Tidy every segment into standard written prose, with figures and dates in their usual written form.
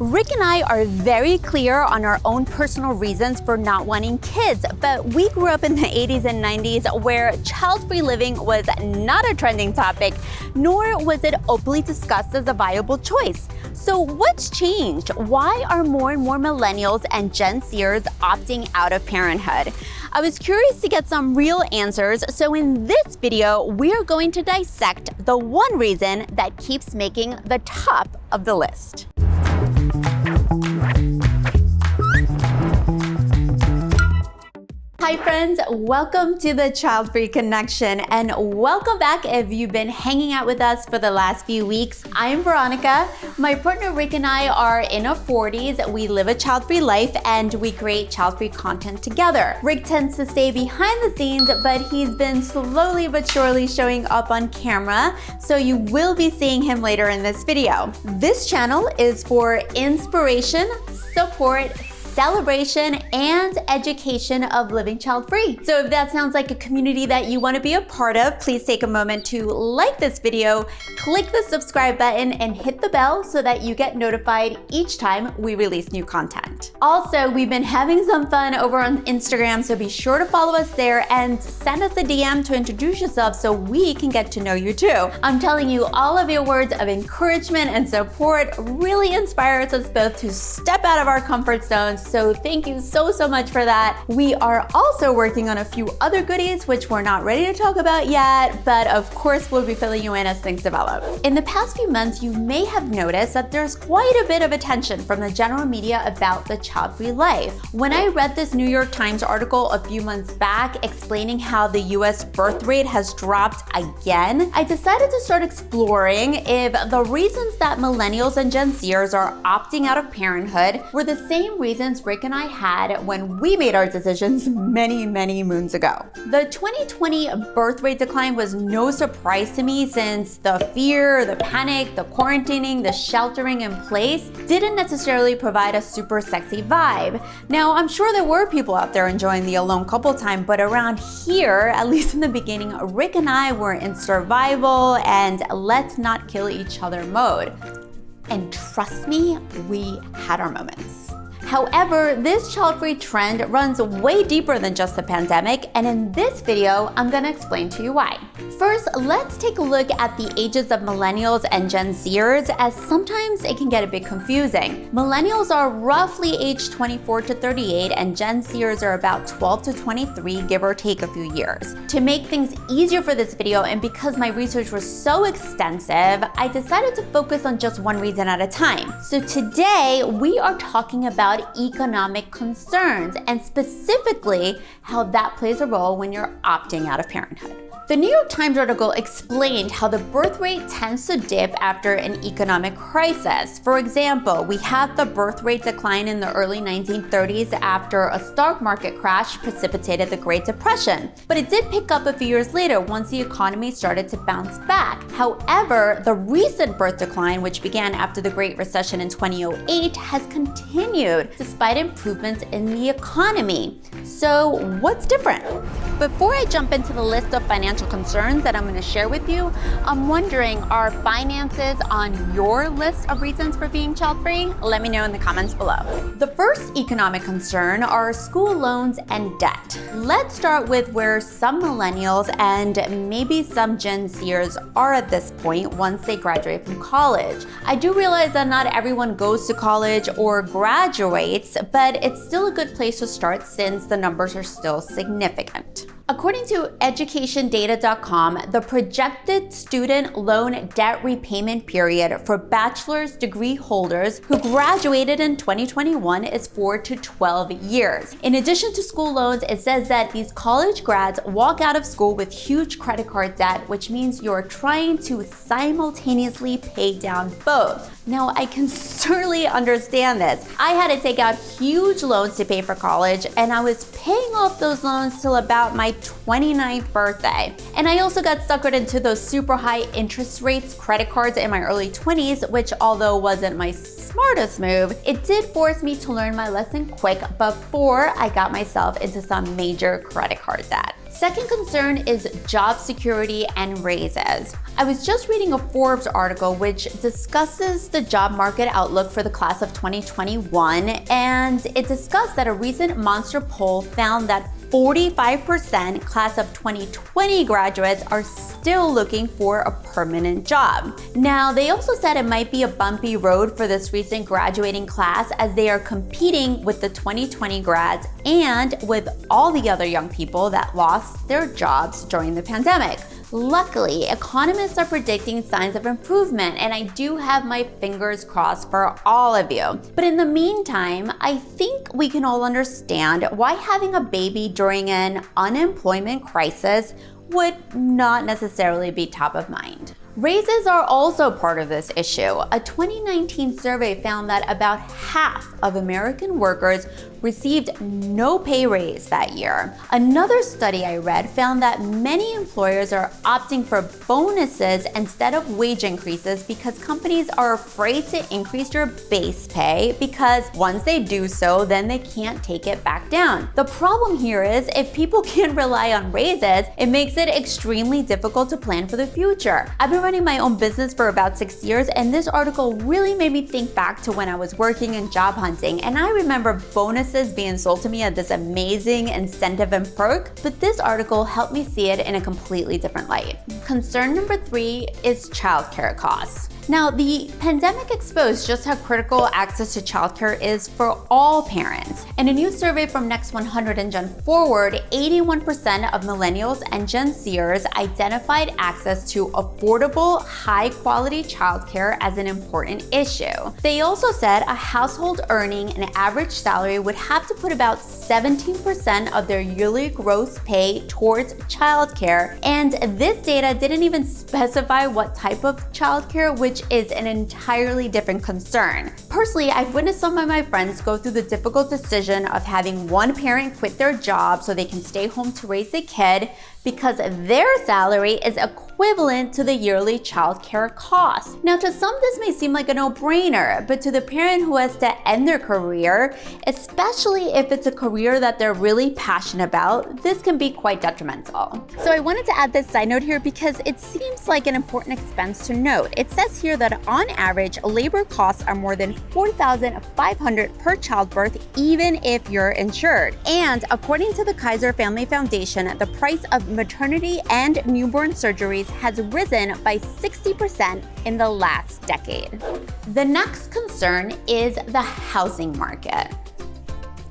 Rick and I are very clear on our own personal reasons for not wanting kids, but we grew up in the 80s and 90s where child-free living was not a trending topic, nor was it openly discussed as a viable choice. So what's changed? Why are more and more millennials and Gen-Zers opting out of parenthood? I was curious to get some real answers, so in this video, we are going to dissect the one reason that keeps making the top of the list. Hi friends, welcome to the Child-Free Connection and welcome back if you've been hanging out with us for the last few weeks. I'm Veronica. My partner Rick and I are in our 40s. We live a child-free life and we create child-free content together. Rick tends to stay behind the scenes, but he's been slowly but surely showing up on camera, so you will be seeing him later in this video. This channel is for inspiration, support, celebration, and education of living child-free. So if that sounds like a community that you want to be a part of, please take a moment to like this video, click the subscribe button, and hit the bell so that you get notified each time we release new content. Also, we've been having some fun over on Instagram, so be sure to follow us there and send us a DM to introduce yourself so we can get to know you too. I'm telling you, all of your words of encouragement and support really inspires us both to step out of our comfort zones. So thank you so much for that. We are also working on a few other goodies, which we're not ready to talk about yet, but of course we'll be filling you in as things develop. In the past few months, you may have noticed that there's quite a bit of attention from the general media about the child-free life. When I read this New York Times article a few months back explaining how the US birth rate has dropped again, I decided to start exploring if the reasons that millennials and Gen-Zers are opting out of parenthood were the same reasons Rick and I had when we made our decisions many moons ago. The 2020 birth rate decline was no surprise to me since the fear, the panic, the quarantining, the sheltering in place didn't necessarily provide a super sexy vibe. Now, I'm sure there were people out there enjoying the alone couple time, but around here, at least in the beginning, Rick and I were in survival and let's not kill each other mode. And trust me, we had our moments. However, this child-free trend runs way deeper than just the pandemic, and in this video, I'm gonna explain to you why. First, let's take a look at the ages of millennials and Gen-Zers, as sometimes it can get a bit confusing. Millennials are roughly aged 24 to 38, and Gen-Zers are about 12 to 23, give or take a few years. To make things easier for this video, and because my research was so extensive, I decided to focus on just one reason at a time. So today, we are talking about economic concerns, and specifically how that plays a role when you're opting out of parenthood. The New York Times article explained how the birth rate tends to dip after an economic crisis. For example, we had the birth rate decline in the early 1930s after a stock market crash precipitated the Great Depression. But it did pick up a few years later once the economy started to bounce back. However, the recent birth decline, which began after the Great Recession in 2008, has continued despite improvements in the economy. So what's different? Before I jump into the list of financial concerns that I'm going to share with you, I'm wondering, are finances on your list of reasons for being child-free? Let me know in the comments below. The first economic concern are school loans and debt. Let's start with where some millennials and maybe some Gen-Zers are at this point once they graduate from college. I do realize that not everyone goes to college or graduates, but it's still a good place to start since the numbers are still significant. According to educationdata.com, the projected student loan debt repayment period for bachelor's degree holders who graduated in 2021 is 4 to 12 years. In addition to school loans, it says that these college grads walk out of school with huge credit card debt, which means you're trying to simultaneously pay down both. Now, I can certainly understand this. I had to take out huge loans to pay for college, and I was paying off those loans till about my 29th birthday. And I also got suckered into those super high interest rates credit cards in my early 20s, which although wasn't my smartest move, it did force me to learn my lesson quick before I got myself into some major credit card debt. Second concern is job security and raises. I was just reading a Forbes article which discusses the job market outlook for the class of 2021, and it discussed that a recent Monster poll found that 45% class of 2020 graduates are still looking for a permanent job. Now, they also said it might be a bumpy road for this recent graduating class as they are competing with the 2020 grads and with all the other young people that lost their jobs during the pandemic. Luckily, economists are predicting signs of improvement, and I do have my fingers crossed for all of you. But in the meantime, I think we can all understand why having a baby during an unemployment crisis would not necessarily be top of mind. Raises are also part of this issue. A 2019 survey found that about half of American workers received no pay raise that year. Another study I read found that many employers are opting for bonuses instead of wage increases because companies are afraid to increase your base pay because once they do so, then they can't take it back down. The problem here is if people can't rely on raises, it makes it extremely difficult to plan for the future. I've been running my own business for about 6 years, and this article really made me think back to when I was working in job hunting, and I remember bonuses being sold to me as this amazing incentive and perk, but this article helped me see it in a completely different light. Concern number 3 is childcare costs. Now, the pandemic exposed just how critical access to childcare is for all parents. In a new survey from Next 100 and Gen Forward, 81% of Millennials and Gen-Zers identified access to affordable, high-quality childcare as an important issue. They also said a household earning an average salary would have to put about 17% of their yearly gross pay towards childcare, and this data didn't even specify what type of childcare, which is an entirely different concern. Personally, I've witnessed some of my friends go through the difficult decision of having one parent quit their job so they can stay home to raise a kid because their salary is equivalent to the yearly childcare cost. Now, to some, this may seem like a no-brainer, but to the parent who has to end their career, especially if it's a career that they're really passionate about, this can be quite detrimental. So I wanted to add this side note here because it seems like an important expense to note. It says here that on average, labor costs are more than $4,500 per childbirth, even if you're insured. And according to the Kaiser Family Foundation, the price of maternity and newborn surgeries has risen by 60% in the last decade. The next concern is the housing market.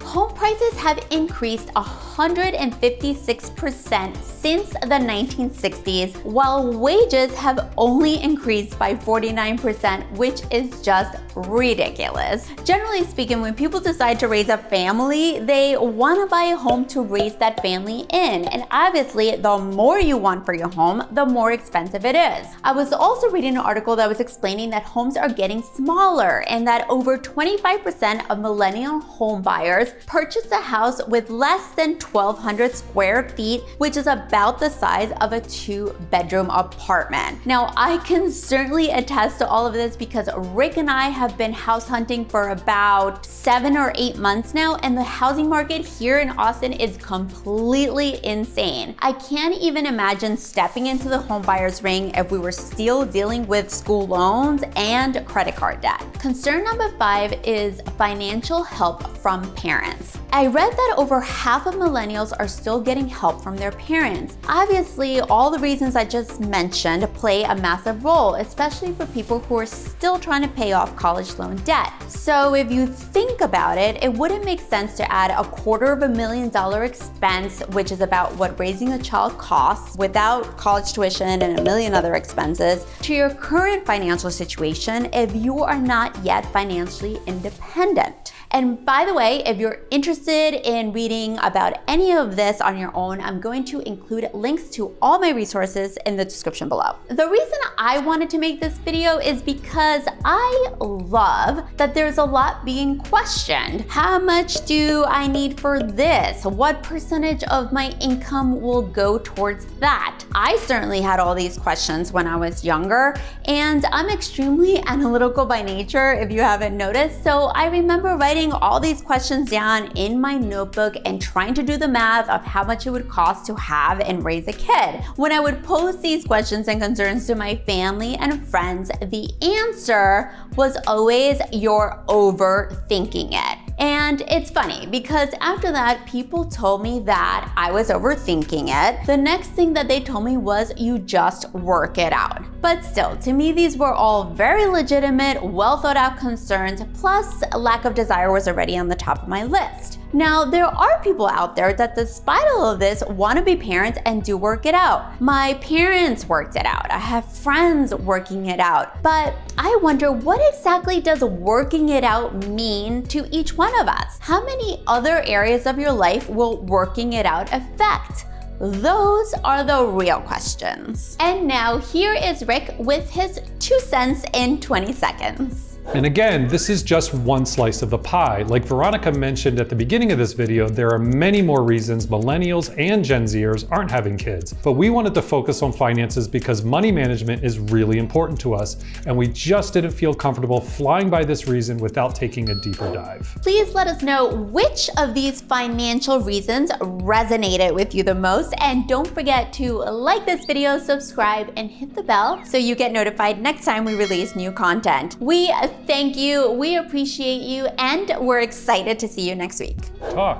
Home prices have increased 156% since the 1960s, while wages have only increased by 49%, which is just ridiculous. Generally speaking, when people decide to raise a family, they want to buy a home to raise that family in. And obviously, the more you want for your home, the more expensive it is. I was also reading an article that was explaining that homes are getting smaller and that over 25% of millennial home buyers purchased a house with less than 1,200 square feet, which is about the size of a 2-bedroom apartment. Now, I can certainly attest to all of this because Rick and I have been house hunting for about 7 or 8 months now, and the housing market here in Austin is completely insane. I can't even imagine stepping into the home buyer's ring if we were still dealing with school loans and credit card debt. Concern number 5 is financial help from parents. I read that over half of millennials are still getting help from their parents. Obviously, all the reasons I just mentioned play a massive role, especially for people who are still trying to pay off college loan debt. So if you think about it, it wouldn't make sense to add $250,000 expense, which is about what raising a child costs without college tuition and a million other expenses, to your current financial situation if you are not yet financially independent. And by the way, if you're interested in reading about any of this on your own, I'm going to include links to all my resources in the description below. The reason I wanted to make this video is because I love that there's a lot being questioned. How much do I need for this? What percentage of my income will go towards that? I certainly had all these questions when I was younger, and I'm extremely analytical by nature, if you haven't noticed. So I remember writing all these questions down in in my notebook and trying to do the math of how much it would cost to have and raise a kid. When I would pose these questions and concerns to my family and friends, the answer was always, "You're overthinking it." And it's funny because after that, people told me that I was overthinking it. The next thing that they told me was, "You just work it out." But still, to me, these were all very legitimate, well thought out concerns, plus lack of desire was already on the top of my list. Now, there are people out there that despite all of this want to be parents and do work it out. My parents worked it out. I have friends working it out. But I wonder, what exactly does working it out mean to each one of us? How many other areas of your life will working it out affect? Those are the real questions. And now here is Rick with his 2 cents in 20 seconds. And again, this is just one slice of the pie. Like Veronica mentioned at the beginning of this video, there are many more reasons Millennials and Gen Zers aren't having kids. But we wanted to focus on finances because money management is really important to us, and we just didn't feel comfortable flying by this reason without taking a deeper dive. Please let us know which of these financial reasons resonated with you the most, and don't forget to like this video, subscribe, and hit the bell so you get notified next time we release new content. We thank you, we appreciate you, and we're excited to see you next week.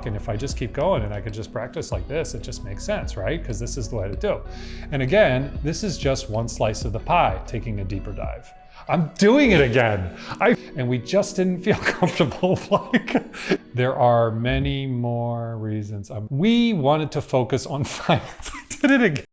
And if I just keep going and I could just practice like this, it just makes sense, right? Because this is the way to do. And again, this is just one slice of the pie, taking a deeper dive. I'm doing it again. And we just didn't feel comfortable. There are many more reasons. We wanted to focus on finance. I did it again.